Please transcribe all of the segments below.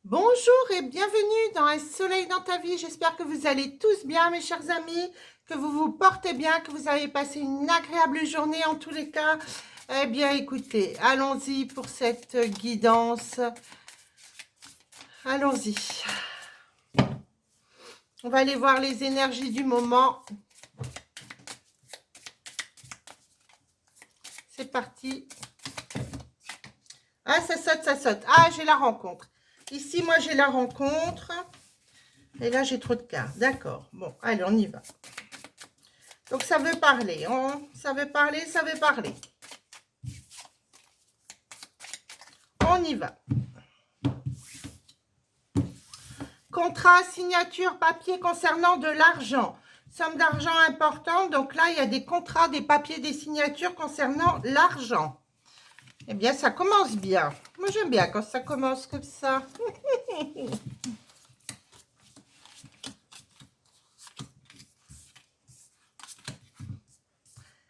Bonjour et bienvenue dans Un soleil dans ta vie. J'espère que vous allez tous bien, mes chers amis, que vous vous portez bien, que vous avez passé une agréable journée en tous les cas. Eh bien, écoutez, allons-y pour cette guidance. Allons-y. On va aller voir les énergies du moment. C'est parti. Ah, ça saute, ça saute. Ah, j'ai la rencontre. Ici, moi, j'ai la rencontre. Et là, j'ai trop de cartes. D'accord. Bon, allez, on y va. Donc, ça veut parler. Ça veut parler, ça veut parler. On y va. Contrat, signature, papier concernant de l'argent. Somme d'argent importante. Donc là, il y a des contrats, des papiers, des signatures concernant l'argent. Eh bien, ça commence bien. Moi, j'aime bien quand ça commence comme ça.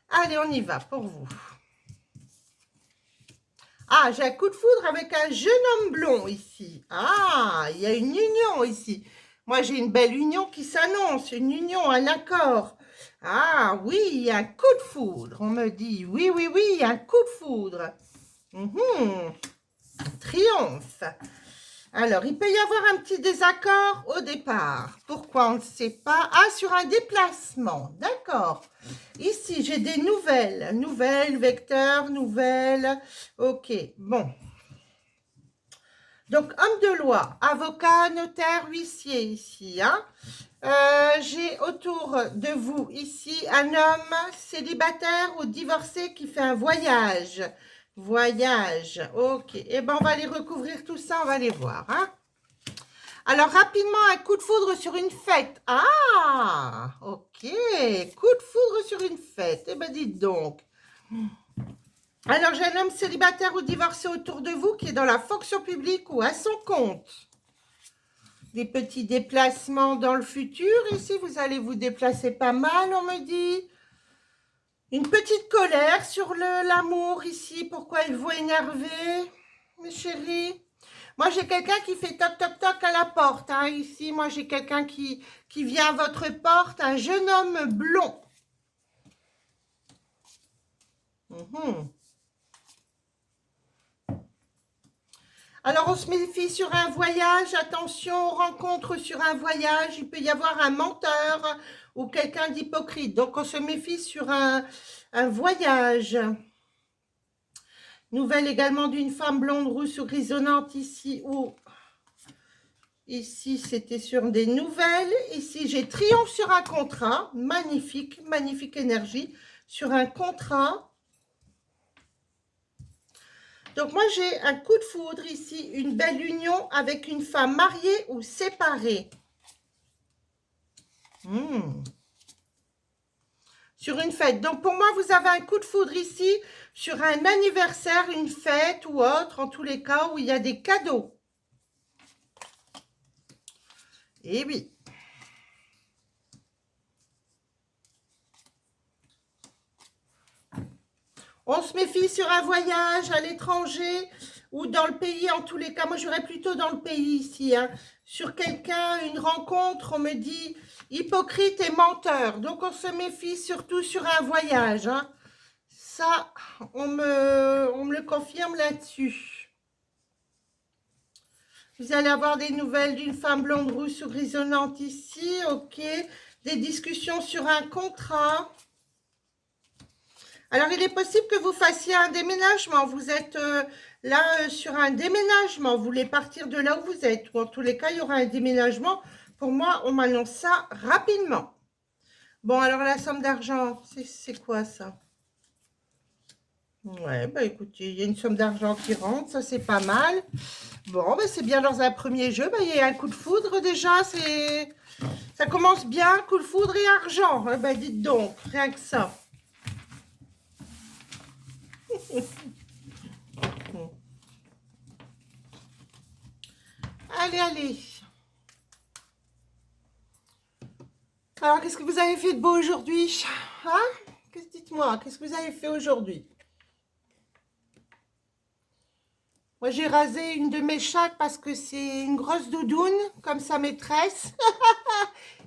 Allez, on y va pour vous. Ah, j'ai un coup de foudre avec un jeune homme blond ici. Ah, il y a une union ici. Moi, j'ai une belle union qui s'annonce, une union, un accord. Ah oui, il y a un coup de foudre. On me dit, oui, oui, oui, il y a un coup de foudre. Triomphe. Alors, il peut y avoir un petit désaccord au départ. Pourquoi on ne sait pas? Ah, sur un déplacement. D'accord. Ici, j'ai des nouvelles. Nouvelles, vecteurs, nouvelles. Ok, bon. Donc, homme de loi, avocat, notaire, huissier ici. Hein. J'ai autour de vous ici un homme célibataire ou divorcé qui fait un voyage. Voyage, ok. Eh bien, on va aller recouvrir tout ça, on va aller voir. Hein. Alors, rapidement, un coup de foudre sur une fête. Ah, ok. Coup de foudre sur une fête. Eh bien, dites donc. Alors, j'ai un homme célibataire ou divorcé autour de vous qui est dans la fonction publique ou à son compte. Des petits déplacements dans le futur. Ici, vous allez vous déplacer pas mal, on me dit. Une petite colère sur l'amour ici. Pourquoi il vous énerver, mes chéris? Moi, j'ai quelqu'un qui fait toc, toc, toc à la porte. Hein. Ici, moi, j'ai quelqu'un qui vient à votre porte. Un jeune homme blond. Alors, on se méfie sur un voyage. Attention, rencontre sur un voyage. Il peut y avoir un menteur ou quelqu'un d'hypocrite. Donc, on se méfie sur un voyage. Nouvelle également d'une femme blonde, rousse ou grisonnante ici ou ici, c'était sur des nouvelles. Ici, j'ai triomphe sur un contrat. Magnifique, magnifique énergie sur un contrat. Donc, moi, j'ai un coup de foudre ici, une belle union avec une femme mariée ou séparée. Sur une fête. Donc, pour moi, vous avez un coup de foudre ici sur un anniversaire, une fête ou autre, en tous les cas, où il y a des cadeaux. Eh oui. On se méfie sur un voyage à l'étranger ou dans le pays, en tous les cas. Moi, j'aurais plutôt dans le pays ici. Hein. Sur quelqu'un, une rencontre, on me dit hypocrite et menteur. Donc, on se méfie surtout sur un voyage. Hein. Ça, on me le confirme là-dessus. Vous allez avoir des nouvelles d'une femme blonde, rousse ou grisonnante ici. Ok. Des discussions sur un contrat. Alors, il est possible que vous fassiez un déménagement. Vous êtes là sur un déménagement. Vous voulez partir de là où vous êtes. Ou en tous les cas, il y aura un déménagement. Pour moi, on m'annonce ça rapidement. Bon, alors la somme d'argent, c'est quoi ça? Ouais, bah écoutez, il y a une somme d'argent qui rentre. Ça, c'est pas mal. Bon, bah, c'est bien dans un premier jeu. Bah, il y a un coup de foudre déjà. Ça commence bien. Coup de foudre et argent. Bah, dites donc, rien que ça. Allez, allez. Alors, qu'est-ce que vous avez fait de beau aujourd'hui? Hein? Dites-moi, qu'est-ce que vous avez fait aujourd'hui? Moi, j'ai rasé une de mes chattes parce que c'est une grosse doudoune, comme sa maîtresse.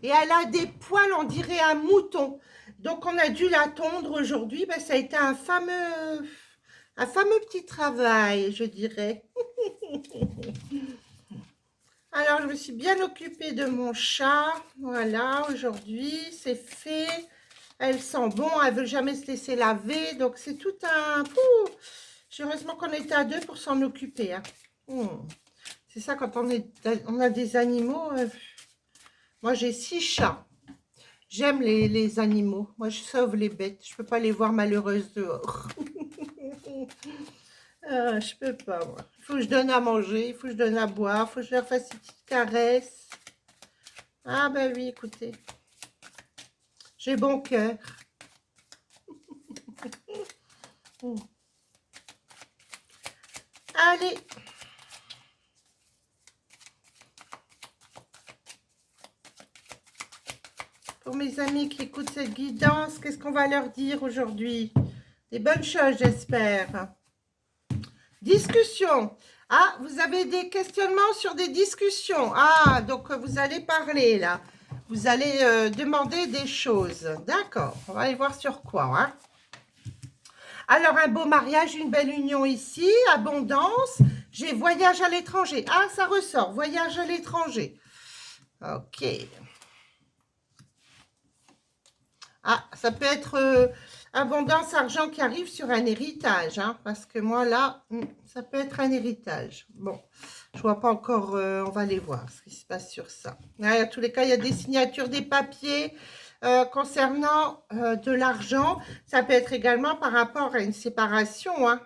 Et elle a des poils, on dirait un mouton. Donc, on a dû la tondre aujourd'hui. Ben, ça a été un fameux petit travail, je dirais. Alors, je me suis bien occupée de mon chat. Voilà, aujourd'hui, c'est fait. Elle sent bon, elle veut jamais se laisser laver. Donc, c'est tout un... Pouh, heureusement qu'on était à deux pour s'en occuper. Hein. C'est ça, quand on a des animaux. Moi, j'ai 6 chats. J'aime les animaux. Moi, je sauve les bêtes. Je peux pas les voir malheureuses dehors. Ah, je peux pas, moi. Il faut que je donne à manger, il faut que je donne à boire, il faut que je leur fasse une petite caresse. Ah ben oui, écoutez. J'ai bon cœur. Allez. Pour mes amis qui écoutent cette guidance, qu'est-ce qu'on va leur dire aujourd'hui? Des bonnes choses, j'espère. Discussion. Ah, vous avez des questionnements sur des discussions. Ah, donc vous allez parler là. Vous allez demander des choses. D'accord, on va aller voir sur quoi. Hein. Alors, un beau mariage, une belle union ici, abondance. J'ai voyage à l'étranger. Ah, ça ressort, voyage à l'étranger. Ok. Ah, ça peut être abondance, argent qui arrive sur un héritage. Hein, parce que moi, là, ça peut être un héritage. Bon, je vois pas encore, on va aller voir ce qui se passe sur ça. À tous les cas, il y a des signatures, des papiers. Concernant de l'argent, ça peut être également par rapport à une séparation. Hein.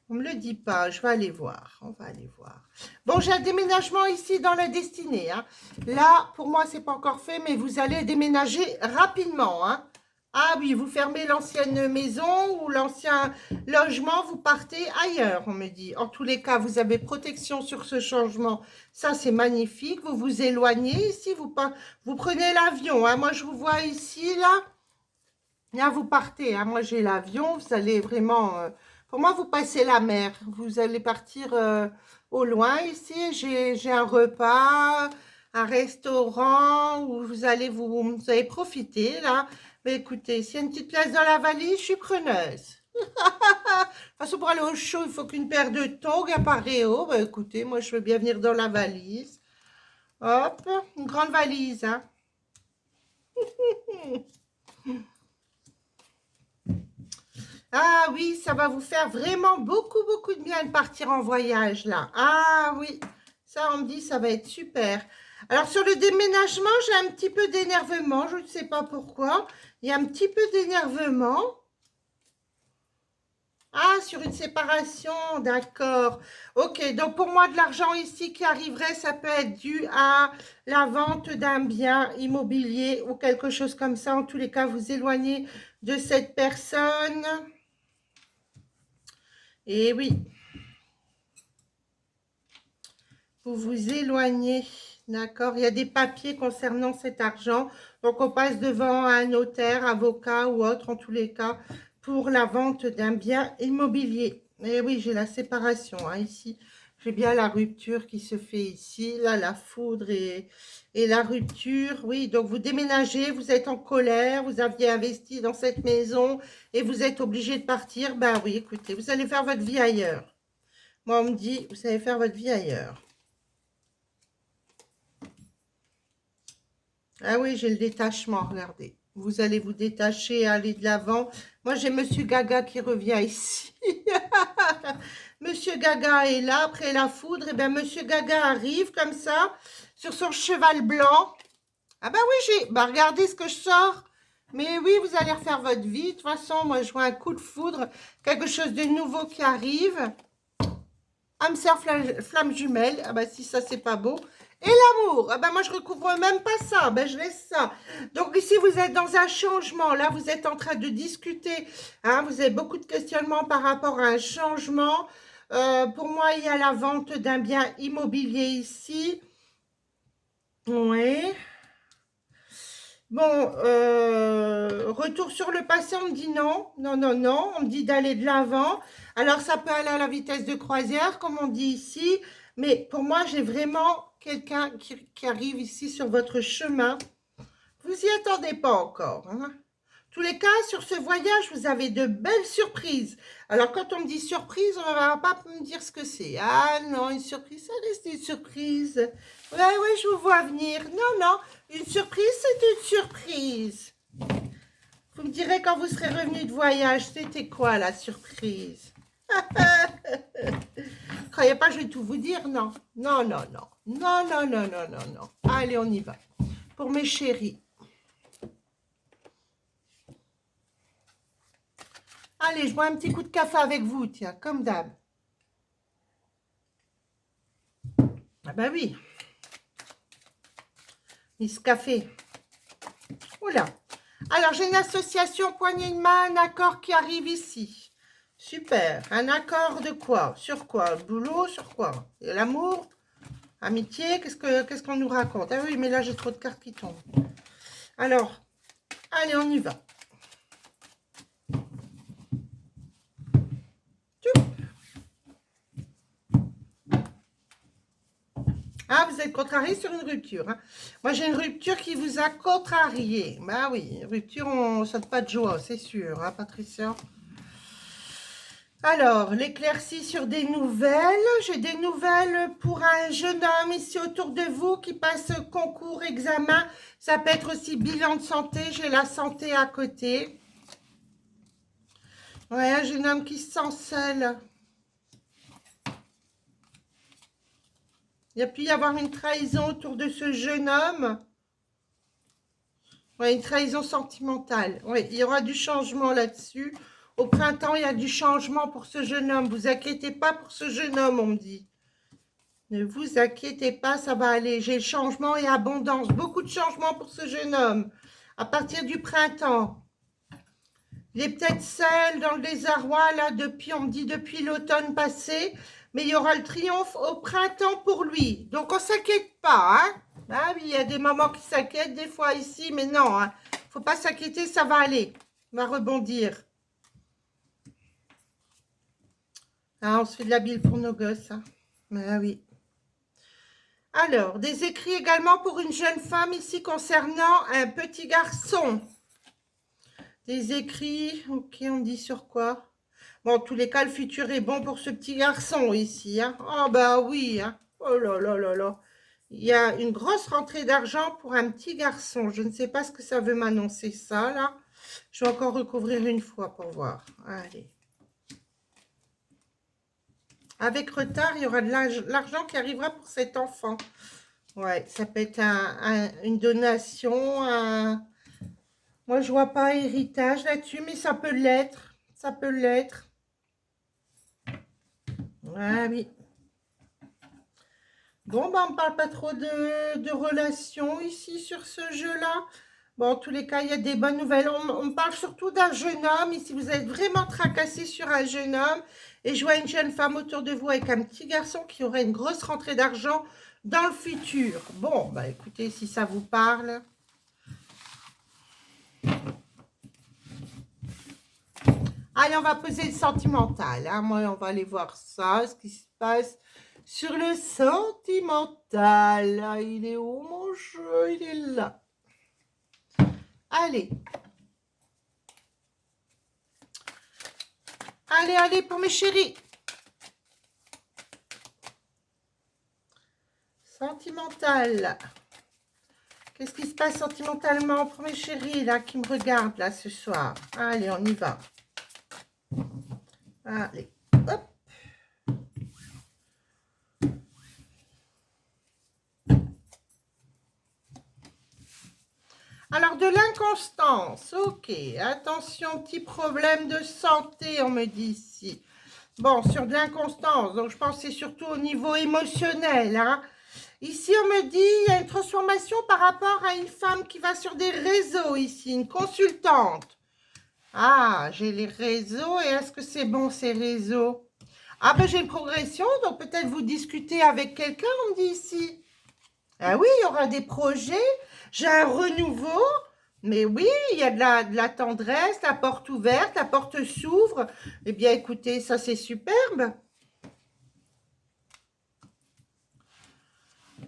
On me le dit pas, je vais aller voir. On va aller voir. Bon, j'ai un déménagement ici dans la destinée. Hein. Là, pour moi, c'est pas encore fait, mais vous allez déménager rapidement. Hein. Ah oui, vous fermez l'ancienne maison ou l'ancien logement, vous partez ailleurs, on me dit. En tous les cas, vous avez protection sur ce changement. Ça, c'est magnifique. Vous vous éloignez ici, vous prenez l'avion. Hein. Moi, je vous vois ici, là. Là, vous partez. Hein. Moi, j'ai l'avion. Vous allez vraiment... pour moi, vous passez la mer. Vous allez partir au loin ici. J'ai un repas, un restaurant où vous allez profiter, là. Mais écoutez, s'il y a une petite place dans la valise, je suis preneuse. De toute façon, pour aller au chaud, il faut qu'une paire de tongs, un paréo. Bah, écoutez, moi, je veux bien venir dans la valise. Hop, une grande valise, hein. Ah oui, ça va vous faire vraiment beaucoup, beaucoup de bien de partir en voyage, là. Ah oui, ça, on me dit, ça va être super. Alors, sur le déménagement, j'ai un petit peu d'énervement. Je ne sais pas pourquoi. Il y a un petit peu d'énervement. Ah, sur une séparation, d'accord. Ok, donc pour moi, de l'argent ici qui arriverait, ça peut être dû à la vente d'un bien immobilier ou quelque chose comme ça. En tous les cas, vous éloignez de cette personne. Et oui, vous vous éloignez, d'accord? Il y a des papiers concernant cet argent. Donc, on passe devant un notaire, avocat ou autre, en tous les cas, pour la vente d'un bien immobilier. Et oui, j'ai la séparation, hein, ici. J'ai bien la rupture qui se fait ici. Là, la foudre et la rupture. Oui, donc vous déménagez, vous êtes en colère, vous aviez investi dans cette maison et vous êtes obligé de partir. Ben oui, écoutez, vous allez faire votre vie ailleurs. Moi, on me dit, vous allez faire votre vie ailleurs. Ah oui, j'ai le détachement, regardez. Vous allez vous détacher, aller de l'avant. Moi, j'ai Monsieur Gaga qui revient ici. Monsieur Gaga est là, après la foudre. Et bien, Monsieur Gaga arrive comme ça, sur son cheval blanc. Ah ben oui, regardez ce que je sors. Mais oui, vous allez refaire votre vie. De toute façon, moi, je vois un coup de foudre, quelque chose de nouveau qui arrive. Âme sœur flamme jumelle. Ah ben si, ça, c'est pas beau. Et l'amour, ah ben moi je recouvre même pas ça, ben je laisse ça. Donc ici vous êtes dans un changement, là vous êtes en train de discuter, hein, vous avez beaucoup de questionnements par rapport à un changement. Pour moi il y a la vente d'un bien immobilier ici. Oui. Bon, retour sur le passé, on me dit non, non, non, non, on me dit d'aller de l'avant. Alors, ça peut aller à la vitesse de croisière, comme on dit ici, mais pour moi, j'ai vraiment quelqu'un qui arrive ici sur votre chemin. Vous y attendez pas encore, hein. Tous les cas, sur ce voyage, vous avez de belles surprises. Alors, quand on me dit surprise, on ne va pas me dire ce que c'est. Ah non, une surprise, ça reste une surprise. Ouais, ouais, je vous vois venir. Non, non, une surprise, c'est une surprise. Vous me direz quand vous serez revenu de voyage, c'était quoi la surprise? Croyez pas, je vais tout vous dire, non. Non, non, non. Non, non, non, non, non, non. Allez, on y va. Pour mes chéris. Allez, je bois un petit coup de café avec vous, tiens, comme d'hab. Ah ben oui. Miss Café. Oula. Alors, j'ai une association poignée de main, un accord qui arrive ici. Super. Un accord de quoi? Sur quoi? Boulot? Sur quoi? L'amour? Amitié? Qu'est-ce qu'on nous raconte? Ah oui, mais là, j'ai trop de cartes qui tombent. Alors, allez, on y va. Ah, vous êtes contrarié sur une rupture, hein. Moi, j'ai une rupture qui vous a contrarié. Bah oui, rupture, on ne saute pas de joie, c'est sûr, hein, Patricia. Alors, l'éclaircie sur des nouvelles. J'ai des nouvelles pour un jeune homme ici autour de vous qui passe concours, examen. Ça peut être aussi bilan de santé. J'ai la santé à côté. Ouais, un jeune homme qui se sent seul. Il y a pu y avoir une trahison autour de ce jeune homme. Ouais, une trahison sentimentale. Oui, il y aura du changement là-dessus. Au printemps, il y a du changement pour ce jeune homme. Vous inquiétez pas pour ce jeune homme, on me dit. Ne vous inquiétez pas, ça va aller. J'ai changement et abondance. Beaucoup de changements pour ce jeune homme. À partir du printemps. Il est peut-être seul dans le désarroi, là, depuis, on me dit, depuis l'automne passé. Mais il y aura le triomphe au printemps pour lui. Donc, on ne s'inquiète pas, hein. Ah oui, il y a des mamans qui s'inquiètent des fois ici, mais non, hein. Faut pas s'inquiéter, ça va aller. On va rebondir. Ah, on se fait de la bile pour nos gosses, hein. Ah oui. Alors, des écrits également pour une jeune femme ici concernant un petit garçon. Des écrits, ok, on dit sur quoi? Bon, en tous les cas, le futur est bon pour ce petit garçon ici, hein. Oh bah oui, hein. Oh là là là là. Il y a une grosse rentrée d'argent pour un petit garçon. Je ne sais pas ce que ça veut m'annoncer ça, là. Je vais encore recouvrir une fois pour voir. Allez. Avec retard, il y aura de l'argent qui arrivera pour cet enfant. Ouais, ça peut être une donation. Moi, je vois pas héritage là-dessus, mais ça peut l'être. Ça peut l'être. Ah oui. Bon, ben, on ne parle pas trop de relations ici sur ce jeu-là. Bon, en tous les cas, il y a des bonnes nouvelles. On parle surtout d'un jeune homme. Ici, vous êtes vraiment tracassé sur un jeune homme. Et je vois une jeune femme autour de vous avec un petit garçon qui aurait une grosse rentrée d'argent dans le futur. Bon, bah écoutez, si ça vous parle. Allez, on va poser le sentimental, hein. Moi, on va aller voir ça, ce qui se passe sur le sentimental. Ah, il est où, mon jeu? Il est là. Allez. Allez, allez, pour mes chéris. Sentimental. Qu'est-ce qui se passe sentimentalement pour mes chéris, là, qui me regardent, là, ce soir? Allez, on y va. Allez, hop. Alors, de l'inconstance, ok. Attention, petit problème de santé, on me dit ici. Bon, sur de l'inconstance, donc je pense que c'est surtout au niveau émotionnel, hein. Ici, on me dit, il y a une transformation par rapport à une femme qui va sur des réseaux ici, une consultante. Ah, j'ai les réseaux, et est-ce que c'est bon ces réseaux? Ah ben j'ai une progression, donc peut-être vous discutez avec quelqu'un, on me dit ici. Ah oui, il y aura des projets, j'ai un renouveau. Mais oui, il y a de la tendresse, la porte ouverte, la porte s'ouvre. Eh bien, écoutez, ça c'est superbe.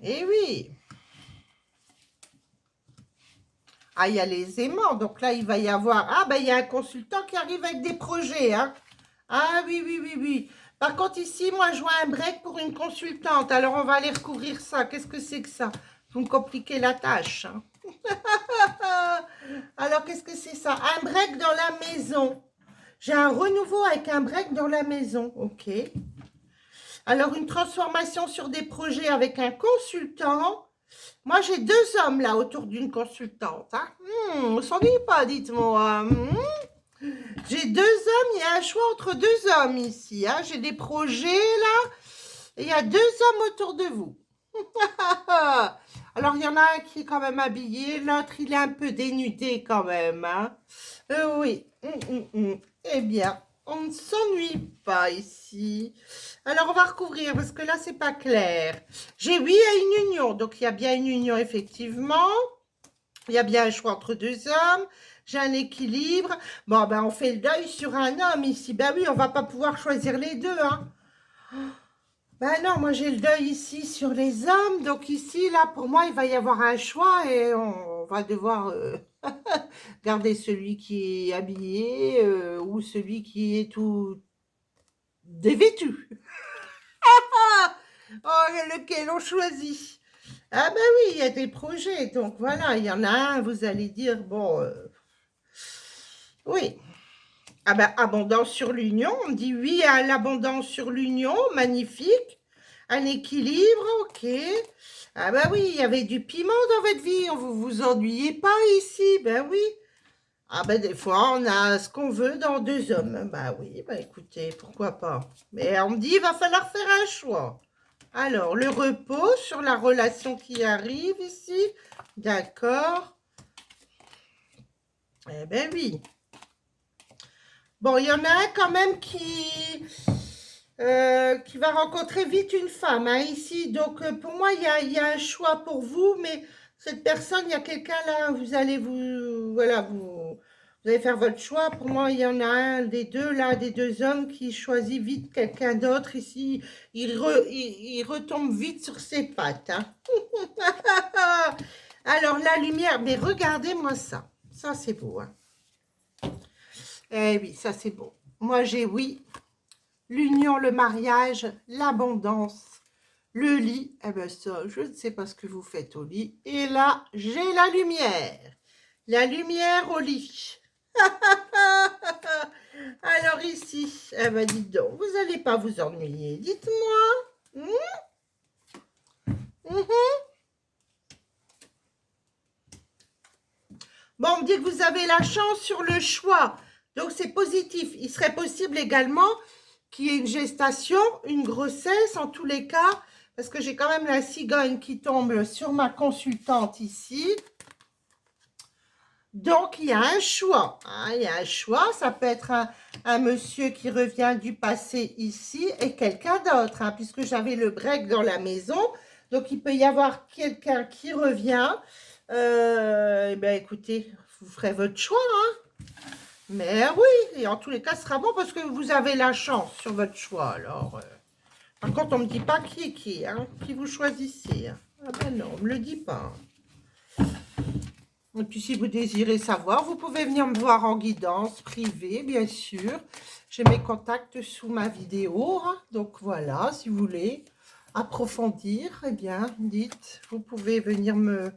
Eh oui. Ah, il y a les aimants. Donc là, il va y avoir... Ah, ben, il y a un consultant qui arrive avec des projets, hein. Ah oui, oui, oui, oui. Par contre, ici, moi, je vois un break pour une consultante. Alors, on va aller recouvrir ça. Qu'est-ce que c'est que ça? Vous me compliquez la tâche, hein. Alors, qu'est-ce que c'est ça? Un break dans la maison. J'ai un renouveau avec un break dans la maison. Ok. Alors, une transformation sur des projets avec un consultant. Moi, j'ai deux hommes là autour d'une consultante. Hein. On ne s'ennuie pas, dites-moi. J'ai deux hommes, il y a un choix entre deux hommes ici. Hein. J'ai des projets là, et il y a deux hommes autour de vous. Alors, il y en a un qui est quand même habillé, l'autre, il est un peu dénudé quand même. Hein. Oui. Eh bien, on ne s'ennuie pas ici. Alors, on va recouvrir parce que là, c'est pas clair. J'ai oui à une union. Donc, il y a bien une union, effectivement. Il y a bien un choix entre deux hommes. J'ai un équilibre. Bon, ben, on fait le deuil sur un homme ici. Ben oui, on va pas pouvoir choisir les deux, hein. Ben non, moi, j'ai le deuil ici sur les hommes. Donc, ici, là, pour moi, il va y avoir un choix et on va devoir garder celui qui est habillé ou celui qui est tout dévêtu. Oh, lequel on choisit? Ah ben oui, il y a des projets. Donc, voilà, il y en a un, vous allez dire, bon... oui. Ah ben, abondance sur l'union. On dit oui à l'abondance sur l'union. Magnifique. Un équilibre, ok. Ah ben oui, il y avait du piment dans votre vie. Vous vous ennuyez pas ici. Ben oui. Ah ben des fois, on a ce qu'on veut dans deux hommes. Ben oui, ben écoutez, pourquoi pas. Mais on me dit, il va falloir faire un choix. Alors, le repos sur la relation qui arrive ici. D'accord. Eh ben oui. Bon, il y en a un quand même qui va rencontrer vite une femme hein, ici. Donc, pour moi, il y a un choix pour vous, mais cette personne, il y a quelqu'un là, vous allez voilà, vous allez faire votre choix. Pour moi, il y en a un des deux là, des deux hommes qui choisit vite quelqu'un d'autre ici. Il retombe vite sur ses pattes. Hein. Alors, la lumière, mais regardez-moi ça. Ça, c'est beau. Hein. Eh oui, ça, c'est beau. Moi, j'ai oui. L'union, le mariage, l'abondance, le lit. Eh bien, ça, je ne sais pas ce que vous faites au lit. Et là, j'ai la lumière. La lumière au lit. Alors ici, eh ben, dites donc, vous n'allez pas vous ennuyer. Dites-moi. Bon, on me dit que vous avez la chance sur le choix. Donc, c'est positif. Il serait possible également qu'il y ait une gestation, une grossesse, en tous les cas, parce que j'ai quand même la cigogne qui tombe sur ma consultante ici. Donc, il y a un choix. Hein, il y a un choix. Ça peut être un monsieur qui revient du passé ici et quelqu'un d'autre, hein, puisque j'avais le break dans la maison. Donc, il peut y avoir quelqu'un qui revient. Eh bien, écoutez, vous ferez votre choix. Hein. Mais oui, et en tous les cas, ce sera bon parce que vous avez la chance sur votre choix. Alors, par contre, on ne me dit pas qui est qui, hein, qui vous choisissez. Hein. Ah ben non, on ne me le dit pas. Et puis, si vous désirez savoir, vous pouvez venir me voir en guidance privée, bien sûr. J'ai mes contacts sous ma vidéo. Hein. Donc, voilà, si vous voulez approfondir, eh bien, dites, vous pouvez venir me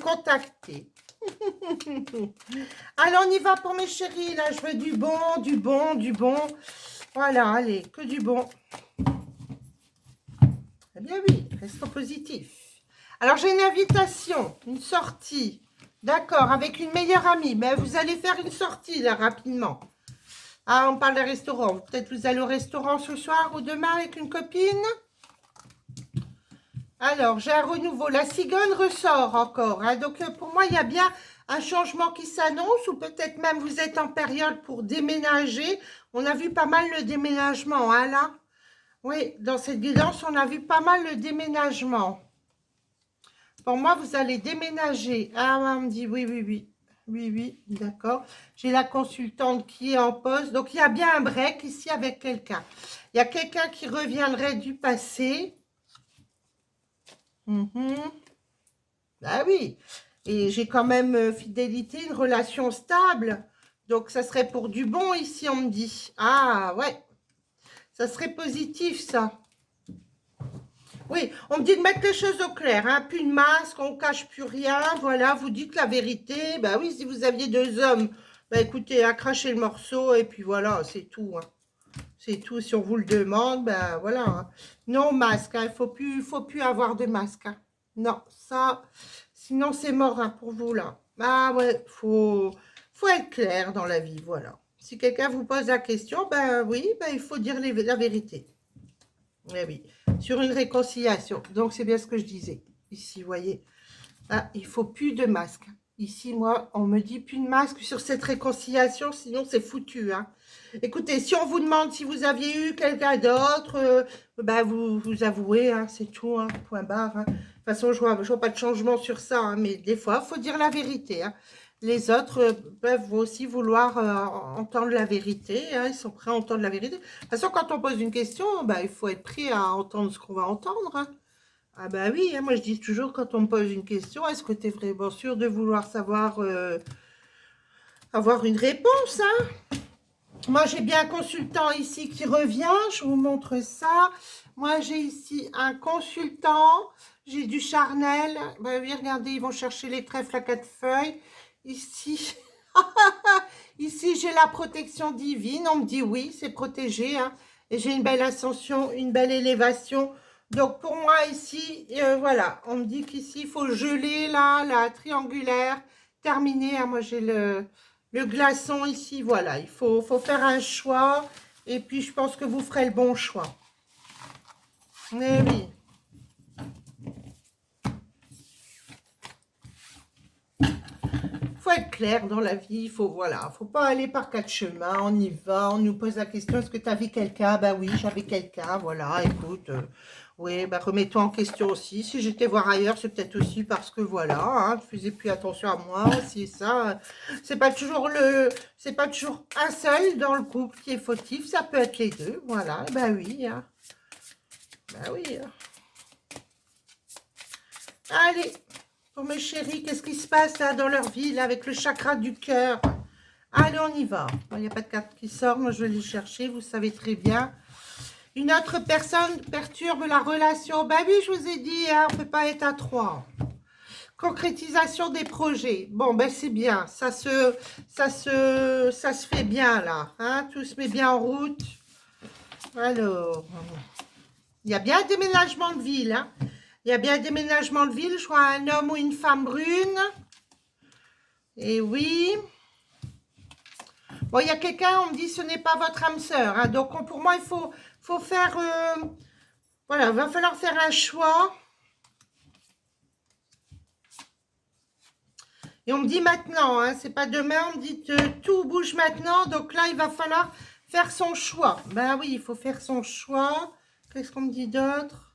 contacter. Allez, on y va pour mes chéris. Là, je veux du bon, du bon, du bon. Voilà, allez, que du bon. Eh bien oui, restons positifs. Alors, j'ai une invitation, une sortie. D'accord, avec une meilleure amie. Mais vous allez faire une sortie, là, rapidement. Ah, on parle des restaurants. Peut-être vous allez au restaurant ce soir ou demain avec une copine. Alors, j'ai un renouveau. La cigogne ressort encore. Hein. Donc, pour moi, il y a bien un changement qui s'annonce ou peut-être même vous êtes en période pour déménager. On a vu pas mal le déménagement, hein, là. Oui, dans cette guidance, on a vu pas mal le déménagement. Pour moi, vous allez déménager. Ah, on me dit oui, oui, oui. Oui, oui, d'accord. J'ai la consultante qui est en poste. Donc, il y a bien un break ici avec quelqu'un. Il y a quelqu'un qui reviendrait du passé. Mhm. Ah oui. Et j'ai quand même fidélité, une relation stable. Donc, ça serait pour du bon ici, on me dit. Ah, ouais. Ça serait positif, ça. Oui, on me dit de mettre les choses au clair, hein. Plus de masque, on ne cache plus rien, voilà, vous dites la vérité. Bah oui, si vous aviez deux hommes, bah écoutez, à cracher le morceau et puis voilà, c'est tout, hein. C'est tout, si on vous le demande, ben voilà, hein. Non masque, hein. Faut plus avoir de masque, hein. Non, ça, sinon c'est mort, hein, pour vous là. Ah ouais, faut être clair dans la vie, voilà. Si quelqu'un vous pose la question, ben oui, ben il faut dire la vérité. Eh oui, sur une réconciliation. Donc, c'est bien ce que je disais. Ici, vous voyez, ah, il faut plus de masque. Ici, moi, on me dit plus de masque sur cette réconciliation, sinon c'est foutu, hein. Écoutez, si on vous demande si vous aviez eu quelqu'un d'autre, ben vous avouez, hein, c'est tout, hein, point barre, hein. De toute façon, je vois pas de changement sur ça, hein, mais des fois, il faut dire la vérité, hein. Les autres peuvent aussi vouloir entendre la vérité, hein, ils sont prêts à entendre la vérité. De toute façon, quand on pose une question, ben, il faut être prêt à entendre ce qu'on va entendre, hein. Ah bah oui, hein, moi je dis toujours quand on me pose une question, est-ce que tu es vraiment sûr de vouloir savoir, avoir une réponse, hein? Moi j'ai bien un consultant ici qui revient, je vous montre ça. Moi j'ai ici un consultant, j'ai du charnel. Bah oui, regardez, ils vont chercher les trèfles à quatre feuilles. Ici, ici j'ai la protection divine, on me dit oui, c'est protégé, hein. Et j'ai une belle ascension, une belle élévation. Donc pour moi ici, voilà, on me dit qu'ici il faut geler là, la triangulaire, terminé, hein. Moi j'ai le glaçon ici, voilà, il faut faire un choix. Et puis je pense que vous ferez le bon choix. Mais oui. Faut être clair dans la vie, faut pas aller par quatre chemins, on y va, on nous pose la question, est-ce que tu as vu quelqu'un? Ben oui, j'avais quelqu'un, voilà, écoute, oui, ben remets-toi en question aussi, si j'étais voir ailleurs, c'est peut-être aussi parce que voilà, hein, je faisais plus attention à moi aussi, ça, c'est pas toujours un seul dans le couple qui est fautif, ça peut être les deux, voilà, ben oui, hein. Ben oui, hein. Allez, pour mes chéris, qu'est-ce qui se passe là dans leur vie, là, avec le chakra du cœur? Allez, on y va. Il n'y a pas de carte qui sort, moi je vais les chercher, vous savez très bien. Une autre personne perturbe la relation. Ben oui, je vous ai dit, hein, on ne peut pas être à trois. Concrétisation des projets. Bon, ben c'est bien, ça se fait bien là, hein, tout se met bien en route. Alors, il y a bien un déménagement de ville, hein. Il y a bien un déménagement de ville, je vois un homme ou une femme brune. Et oui. Bon, il y a quelqu'un, on me dit, ce n'est pas votre âme sœur, hein. Donc, pour moi, il faut faire... voilà, il va falloir faire un choix. Et on me dit maintenant, hein, c'est pas demain, on me dit tout bouge maintenant. Donc là, il va falloir faire son choix. Ben oui, il faut faire son choix. Qu'est-ce qu'on me dit d'autre?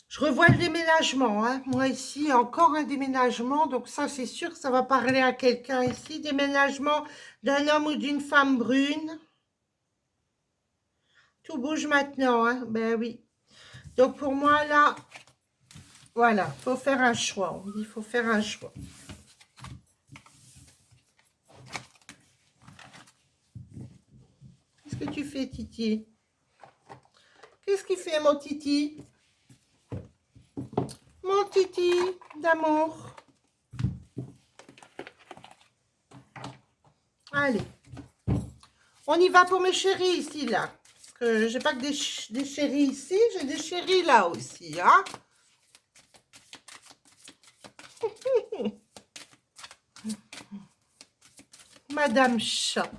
Je revois le déménagement, hein. Moi ici, encore un déménagement. Donc ça, c'est sûr que ça va parler à quelqu'un ici. Déménagement d'un homme ou d'une femme brune. Tout bouge maintenant, hein. Ben oui. Donc pour moi, là, voilà, il faut faire un choix. On dit, il faut faire un choix. Qu'est-ce que tu fais, Titi? Qu'est-ce qu'il fait, mon Titi? Mon Titi d'amour. Allez. On y va pour mes chéris ici, là. Parce que j'ai pas que des chéris ici, j'ai des chéris là aussi, hein. Madame Chat.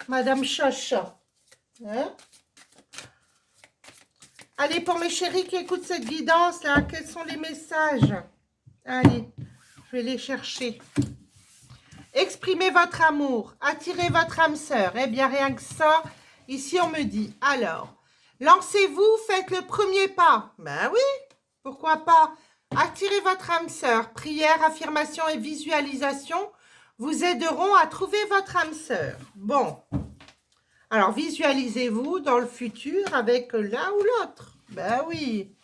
Madame Chacha. Hein? Allez, pour mes chéris qui écoutent cette guidance, là, quels sont les messages? Allez, je vais les chercher. Exprimez votre amour, attirez votre âme sœur. Eh bien, rien que ça, ici, on me dit. Alors, lancez-vous, faites le premier pas. Ben oui, pourquoi pas? Attirez votre âme sœur. Prière, affirmation et visualisation vous aideront à trouver votre âme sœur. Bon. Alors, visualisez-vous dans le futur avec l'un ou l'autre. Ben oui.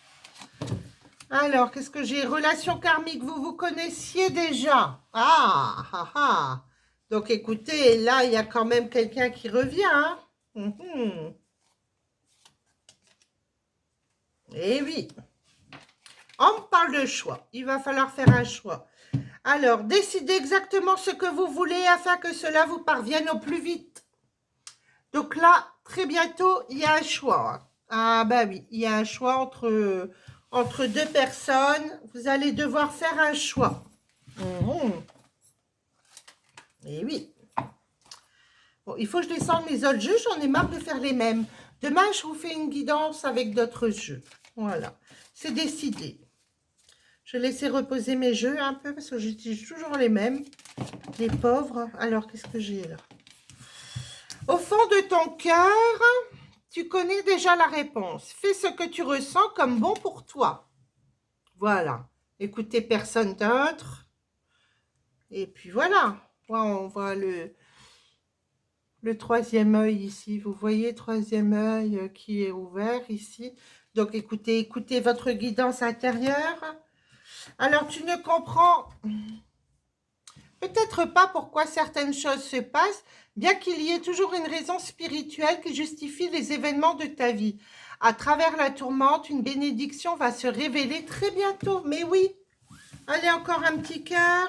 Alors, qu'est-ce que j'ai? Relation karmique, vous vous connaissiez déjà. Ah, ah, ah. Donc, écoutez, là, il y a quand même quelqu'un qui revient. Hein. Eh oui. On me parle de choix. Il va falloir faire un choix. Alors, décidez exactement ce que vous voulez afin que cela vous parvienne au plus vite. Donc là, très bientôt, il y a un choix. Ah ben oui, il y a un choix entre deux personnes. Vous allez devoir faire un choix. Et oui. Bon, il faut que je descende les autres jeux. J'en ai marre de faire les mêmes. Demain, je vous fais une guidance avec d'autres jeux. Voilà. C'est décidé. Je vais laisser reposer mes jeux un peu parce que j'utilise toujours les mêmes. Les pauvres. Alors, qu'est-ce que j'ai là? Au fond de ton cœur, tu connais déjà la réponse. Fais ce que tu ressens comme bon pour toi. Voilà. Écoutez personne d'autre. Et puis voilà. On voit le troisième œil ici. Vous voyez, troisième œil qui est ouvert ici. Donc, écoutez votre guidance intérieure. Alors, tu ne comprends peut-être pas pourquoi certaines choses se passent, bien qu'il y ait toujours une raison spirituelle qui justifie les événements de ta vie. À travers la tourmente, une bénédiction va se révéler très bientôt. Mais oui, allez, encore un petit cœur.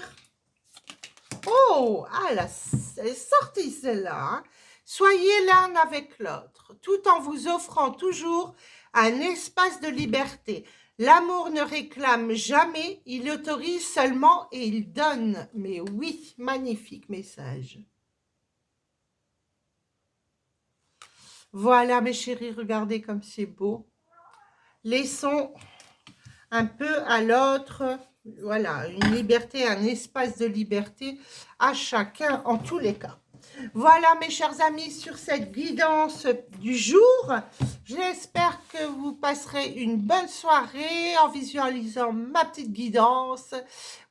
Oh, elle est sortie celle-là. Hein. Soyez l'un avec l'autre, tout en vous offrant toujours un espace de liberté. L'amour ne réclame jamais, il autorise seulement et il donne. Mais oui, magnifique message. Voilà mes chéris, regardez comme c'est beau. Laissons un peu à l'autre, voilà, une liberté, un espace de liberté à chacun en tous les cas. Voilà mes chers amis sur cette guidance du jour. J'espère que vous passerez une bonne soirée en visualisant ma petite guidance.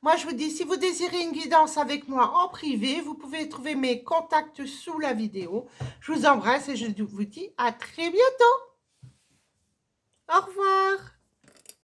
Moi je vous dis, si vous désirez une guidance avec moi en privé, vous pouvez trouver mes contacts sous la vidéo. Je vous embrasse et je vous dis à très bientôt. Au revoir.